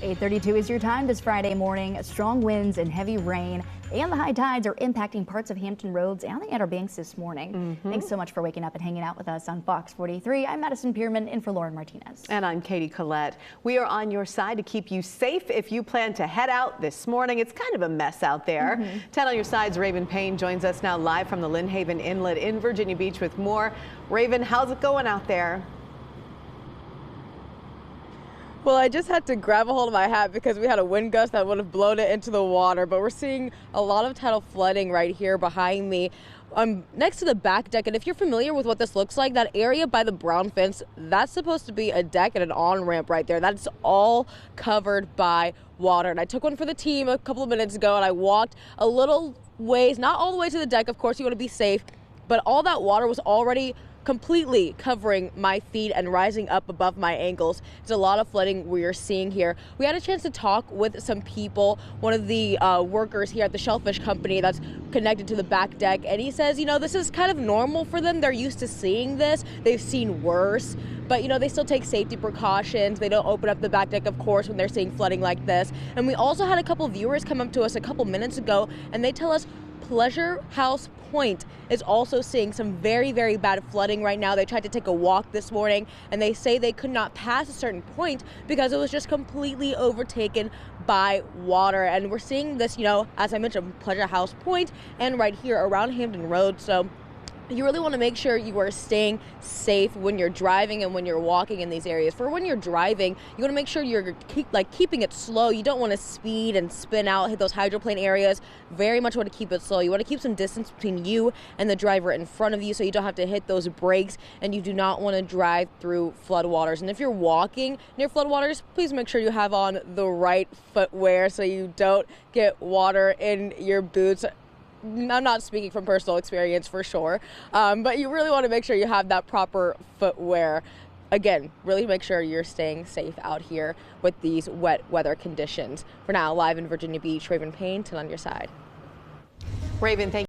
8:32 is your time this Friday morning. Strong winds and heavy rain and the high tides are impacting parts of Hampton Roads and the Outer Banks this morning. Thanks so much for waking up and hanging out with us on Fox 43. I'm Madison Pierman in for Lauren Martinez. And I'm Katie Collette. We are on your side to keep you safe if you plan to head out this morning. It's kind of a mess out there. 10 on your side's Raven Payne joins us now live from the Lynn Haven Inlet in Virginia Beach with more. Raven, how's it going out there? Well, I just had to grab a hold of my hat because we had a wind gust that would have blown it into the water, but we're seeing a lot of tidal flooding right here behind me. I'm next to the back deck, and if you're familiar with what this looks like, that area by the brown fence, that's supposed to be a deck and an on-ramp right there. That's all covered by water, and I took one for the team a couple of minutes ago, and I walked a little ways, not all the way to the deck, of course you want to be safe, but all that water was already completely covering my feet and rising up above my ankles. It's a lot of flooding we're seeing here. We had a chance to talk with some people, one of the workers here at the Shellfish Company that's connected to the back deck, and he says, you know, this is kind of normal for them. They're used to seeing this. They've seen worse, but, you know, they still take safety precautions. They don't open up the back deck, of course, when they're seeing flooding like this. And we also had a couple viewers come up to us a couple minutes ago, and they tell us Pleasure House Point is also seeing some very, very bad flooding right now. They tried to take a walk this morning, and they say they could not pass a certain point because it was just completely overtaken by water. And we're seeing this, you know, as I mentioned, Pleasure House Point and right here around Hampton Road. So you really want to make sure you are staying safe when you're driving and when you're walking in these areas. For when you're driving, you want to make sure you're keeping it slow. You don't want to speed and spin out, hit those hydroplane areas. Very much want to keep it slow. You want to keep some distance between you and the driver in front of you so you don't have to hit those brakes, and you do not want to drive through floodwaters. And if you're walking near floodwaters, please make sure you have on the right footwear so you don't get water in your boots. I'm not speaking from personal experience for sure, but you really want to make sure you have that proper footwear. Again, really make sure you're staying safe out here with these wet weather conditions. For now, live in Virginia Beach, Raven Payne, 10 on your side. Raven, thank you.